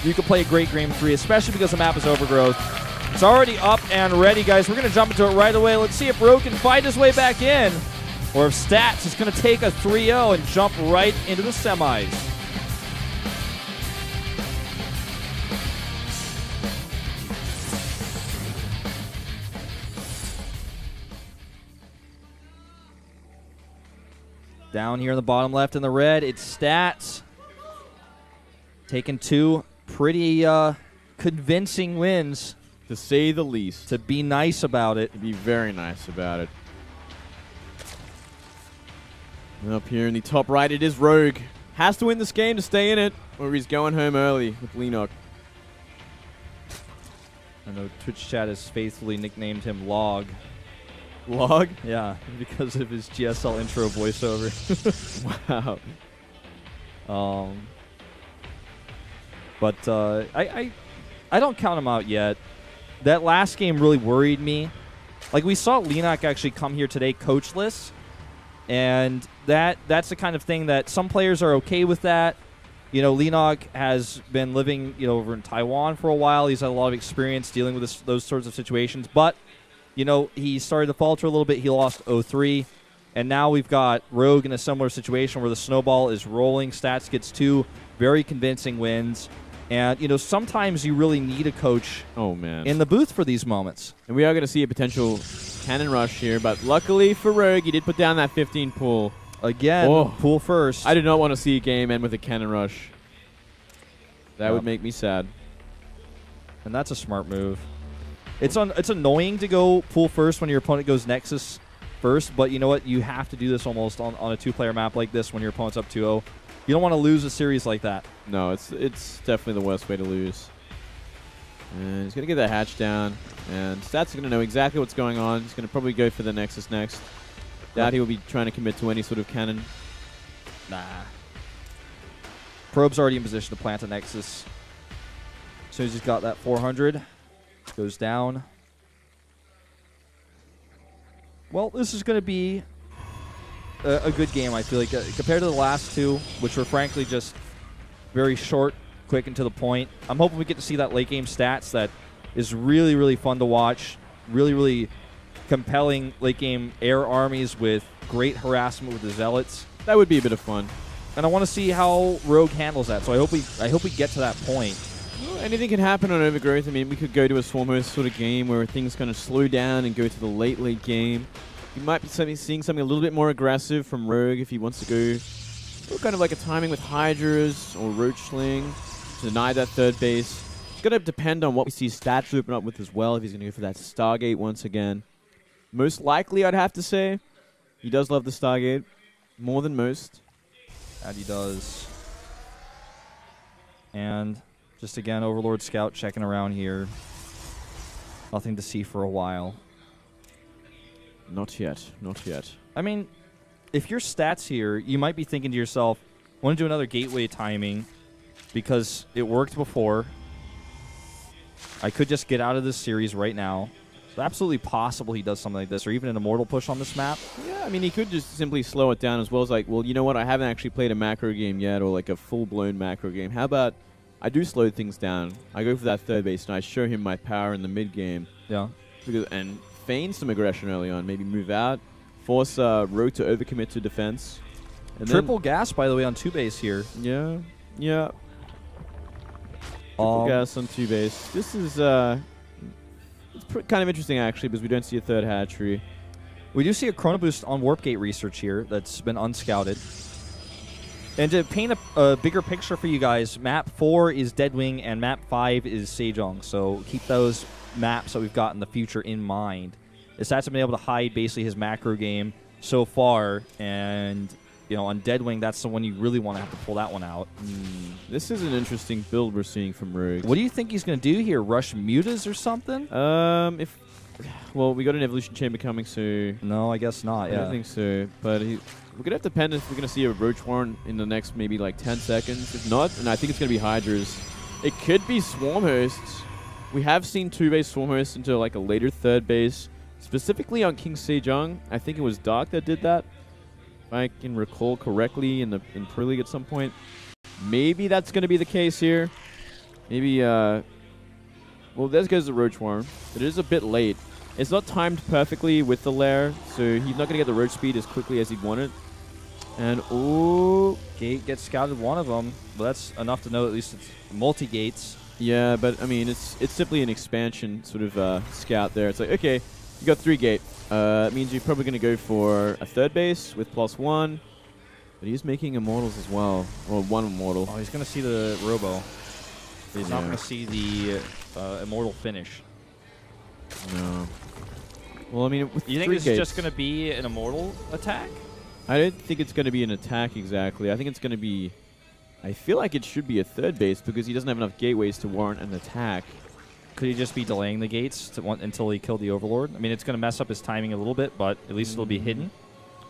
you can play a great game 3, especially because the map is Overgrowth. It's already up and ready, guys. We're going to jump into it right away. Let's see if Rogue can fight his way back in, or if Stats is going to take a 3-0 and jump right into the semis. Down here in the bottom left in the red, it's Stats. Taking 2 pretty convincing wins. To say the least. To be nice about it. To be very nice about it. And up here in the top right, it is Rogue. Has to win this game to stay in it, or he's going home early with Leenock. I know Twitch chat has faithfully nicknamed him Log. Log? Yeah, because of his GSL intro voiceover. Wow. But I don't count him out yet. That last game really worried me. Like, we saw Leenock actually come here today coachless, and that's the kind of thing that some players are okay with that. You know, Leenock has been living, you know, over in Taiwan for a while. He's had a lot of experience dealing with those sorts of situations, but you know, he started to falter a little bit. He lost 0-3. And now we've got Rogue in a similar situation where the snowball is rolling. Stats gets 2 very convincing wins. And, you know, sometimes you really need a coach in the booth for these moments. And we are going to see a potential cannon rush here. But luckily for Rogue, he did put down that 15 pool. Again, pool first. I did not want to see a game end with a cannon rush. That would make me sad. And that's a smart move. It's annoying to go pool first when your opponent goes Nexus first, but you know what? You have to do this almost on a 2-player map like this when your opponent's up 2-0. You don't want to lose a series like that. No, it's definitely the worst way to lose. And he's going to get that hatch down, and Stats is going to know exactly what's going on. He's going to probably go for the Nexus next. Doubt he will be trying to commit to any sort of cannon. Nah. Probe's already in position to plant a Nexus. As soon as he's got that 400, goes down. Well, this is going to be a good game, I feel like, compared to the last 2, which were frankly just very short, quick, and to the point. I'm hoping we get to see that late game Stats that is really, really fun to watch. Really, really compelling late game air armies with great harassment with the Zealots. That would be a bit of fun. And I want to see how Rogue handles that. So I hope we get to that point. Well, anything can happen on Overgrowth. I mean, we could go to a Swarm host sort of game where things kind of slow down and go to the late game. You might be seeing something a little bit more aggressive from Rogue if he wants to go kind of like a timing with Hydras or Roachling to deny that third base. It's going to depend on what we see Stats open up with as well, if he's going to go for that Stargate once again. Most likely, I'd have to say. He does love the Stargate more than most. That he does. And just again, Overlord Scout checking around here. Nothing to see for a while. Not yet. Not yet. I mean, if your Stats here, you might be thinking to yourself, I want to do another gateway timing because it worked before. I could just get out of this series right now. It's absolutely possible he does something like this, or even an Immortal push on this map. Yeah, I mean, he could just simply slow it down as well as like, well, you know what, I haven't actually played a macro game yet, or like a full-blown macro game. How about I do slow things down, I go for that third base, and I show him my power in the mid-game. Yeah. And feign some aggression early on, maybe move out, force Rogue to overcommit to defense. And triple gas, by the way, on 2-base here. Yeah, yeah. Triple gas on 2-base. This is it's kind of interesting, actually, because we don't see a third hatchery. We do see a Chrono Boost on Warp Gate research here that's been unscouted. And to paint a bigger picture for you guys, map 4 is Deadwing and map 5 is Sejong. So keep those maps that we've got in the future in mind. Stats have been able to hide basically his macro game so far, and you know, on Deadwing, that's the one you really want to have to pull that one out. This is an interesting build we're seeing from Rogue. What do you think he's going to do here? Rush Mutas or something? Well, we got an Evolution Chamber coming, so... No, I guess not, I don't think so. But we're going to have to depend if we're going to see a Roach Warren in the next maybe like 10 seconds. If not, and I think it's going to be Hydras. It could be Swarm Hosts. We have seen 2-base Swarm Hosts into like a later third base. Specifically on King Sejong. I think it was Dark that did that. If I can recall correctly in Pro League at some point. Maybe that's going to be the case here. Maybe, well, there goes the Roach Worm. But it is a bit late. It's not timed perfectly with the lair, so he's not going to get the Roach speed as quickly as he'd want it. And, ooh. Gate gets scouted, one of them. But that's enough to know at least it's multi-gates. Yeah, but, I mean, it's simply an expansion sort of scout there. It's like, okay, you got 3 gate. It means you're probably going to go for a third base with +1. But he's making immortals as well. Or 1 immortal. Oh, he's going to see the Robo. He's not going to see the immortal finish. No. Well, I mean, with you think it's just going to be an immortal attack? I don't think it's going to be an attack exactly. I think it's going to be... I feel like it should be a third base because he doesn't have enough gateways to warrant an attack. Could he just be delaying the gates until he killed the Overlord? I mean, it's going to mess up his timing a little bit, but at least it'll be hidden.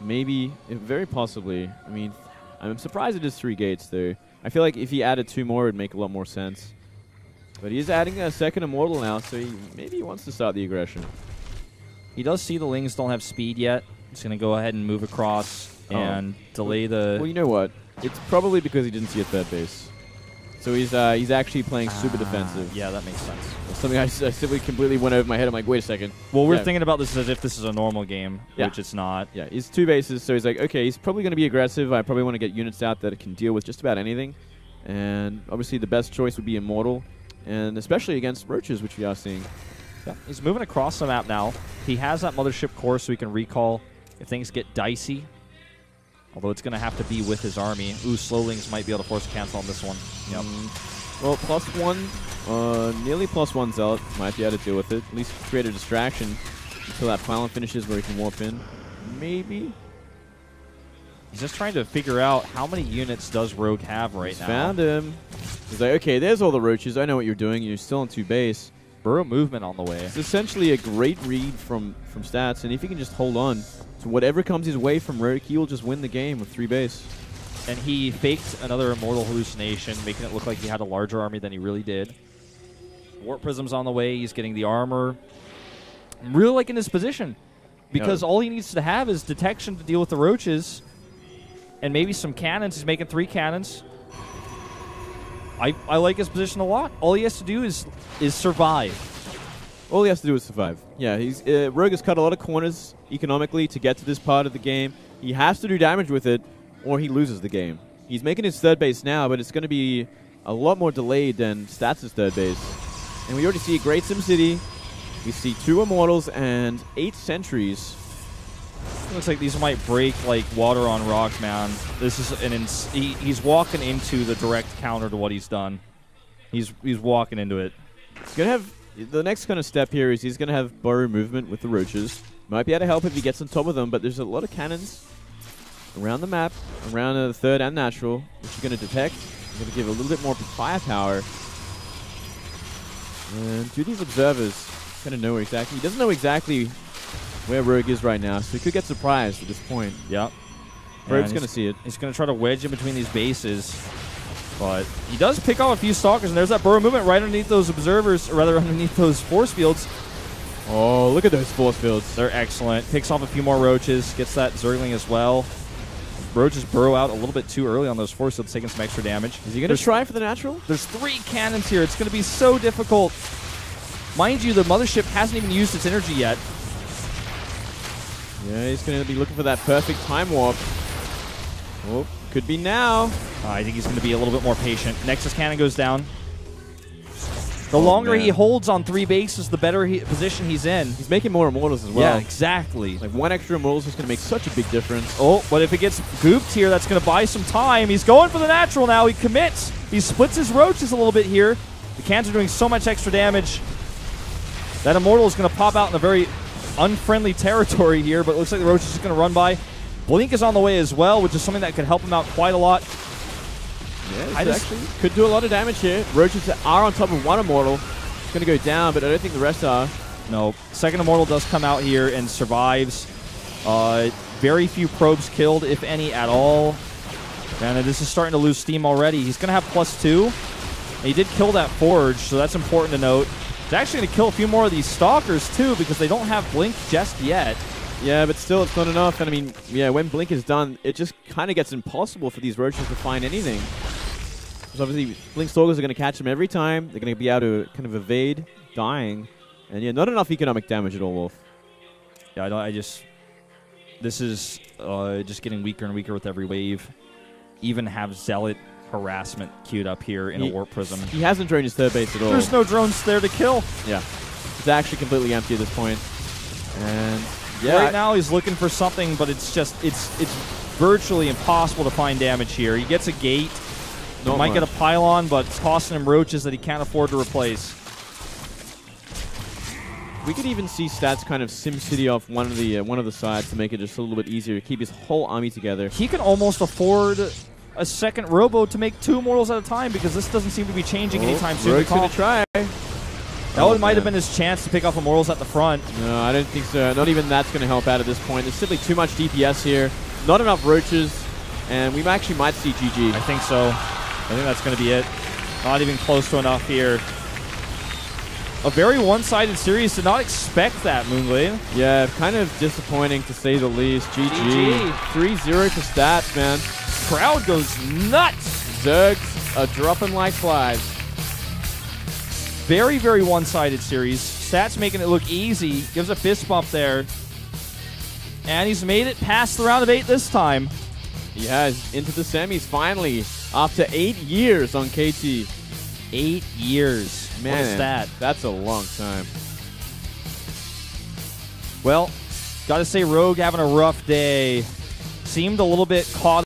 Maybe. Very possibly. I mean, I'm surprised it is 3 gates, though. I feel like if he added 2 more, it would make a lot more sense. But he is adding a second immortal now, so maybe he wants to start the aggression. He does see the Lings don't have speed yet. He's going to go ahead and move across and delay the... Well, you know what? It's probably because he didn't see a third base. So he's actually playing super defensive. Yeah, that makes sense. Something I simply completely went over my head. I'm like, wait a second. Well, we're thinking about this as if this is a normal game, which it's not. Yeah, he's 2 bases, so he's like, okay, he's probably going to be aggressive. I probably want to get units out that can deal with just about anything. And obviously the best choice would be Immortal, and especially against Roaches, which we are seeing. Yeah, he's moving across the map now. He has that Mothership core so he can recall if things get dicey. Although it's going to have to be with his army. Ooh, Slowlings might be able to force a cancel on this one. Yep. Well, +1, nearly +1 Zealot might be able to deal with it. At least create a distraction until that pylon finishes where he can warp in. Maybe. He's just trying to figure out how many units does Rogue have right now. Found him. He's like, okay, there's all the Roaches. I know what you're doing. You're still on 2 base. Burrow movement on the way. It's essentially a great read from stats, and if he can just hold on to whatever comes his way from Rogue, he will just win the game with 3 base. And he faked another Immortal Hallucination, making it look like he had a larger army than he really did. Warp Prism's on the way. He's getting the armor. I'm really liking his position, because all he needs to have is detection to deal with the Roaches, and maybe some cannons. He's making 3 cannons. I like his position a lot. All he has to do is survive. All he has to do is survive. Yeah, he's Rogue has cut a lot of corners economically to get to this part of the game. He has to do damage with it, or he loses the game. He's making his 3rd base now, but it's going to be a lot more delayed than Stats' 3rd base. And we already see a great SimCity. We see 2 Immortals and 8 Sentries. It looks like these might break like water on rocks, man. This is he's walking into the direct counter to what he's done. He's walking into it. He's gonna have the next kind of step here is he's gonna have burrow movement with the Roaches. Might be able to help if he gets on top of them, but there's a lot of cannons around the map, around the 3rd and natural, which you're gonna detect. You're gonna give a little bit more firepower. And to these observers, gonna know exactly. He doesn't know exactly where Rogue is right now, so he could get surprised at this point. Yep. Rogue's going to see it. He's going to try to wedge in between these bases, but he does pick off a few Stalkers, and there's that burrow movement right underneath those observers, or rather underneath those force fields. Oh, look at those force fields. They're excellent. Picks off a few more Roaches, gets that Zergling as well. Roaches burrow out a little bit too early on those force fields, taking some extra damage. Is he going to try for the natural? There's 3 cannons here. It's going to be so difficult. Mind you, the Mothership hasn't even used its energy yet. Yeah, he's going to be looking for that perfect time warp. Oh, could be now. I think he's going to be a little bit more patient. Nexus Cannon goes down. The longer he holds on 3 bases, the better position he's in. He's making more Immortals as well. Yeah, exactly. Like 1 extra Immortals is going to make such a big difference. Oh, but if it gets gooped here, that's going to buy some time. He's going for the natural now. He commits. He splits his Roaches a little bit here. The cans are doing so much extra damage. That Immortal is going to pop out in a very unfriendly territory here, but it looks like the Roach is just going to run by. Blink is on the way as well, which is something that could help him out quite a lot. Yeah, actually could do a lot of damage here. Roaches are on top of 1 Immortal. It's going to go down, but I don't think the rest are. No. 2nd Immortal does come out here and survives. Very few probes killed, if any at all. And this is starting to lose steam already. He's going to have +2. He did kill that Forge, so that's important to note. He's actually going to kill a few more of these Stalkers, too, because they don't have Blink just yet. Yeah, but still, it's not enough. And, I mean, yeah, when Blink is done, it just kind of gets impossible for these Roaches to find anything. Because obviously, Blink Stalkers are going to catch him every time. They're going to be able to kind of evade dying. And yeah, not enough economic damage at all, Wolf. Yeah, this is just getting weaker and weaker with every wave. Even have Zealot harassment queued up here in a Warp Prism. He hasn't drained his third base at all. There's no drones there to kill. Yeah. It's actually completely empty at this point. And yeah. Right now he's looking for something, but it's virtually impossible to find damage here. He gets a gate. He might get a pylon, but it's costing him roaches that he can't afford to replace. We could even see Stats kind of SimCity off one of the sides to make it just a little bit easier to keep his whole army together. He can almost afford a second Robo to make 2 Immortals at a time because this doesn't seem to be changing anytime soon. Rogue's going to try. That might have been his chance to pick up Immortals at the front. No, I don't think so. Not even that's going to help out at this point. There's simply too much DPS here. Not enough roaches. And we actually might see GG. I think so. I think that's going to be it. Not even close to enough here. A very one-sided series. Did not expect that, Moonglade. Yeah, kind of disappointing to say the least. GG. 3-0 for Stats, man. Crowd goes nuts. Zergs are dropping like flies. Very, very one-sided series. Stats making it look easy. Gives a fist bump there. And he's made it past the round of 8 this time. He has. Into the semis, finally. After 8 years on KT. 8 years. Man, what a stat. That's a long time. Well, gotta say, Rogue having a rough day. Seemed a little bit caught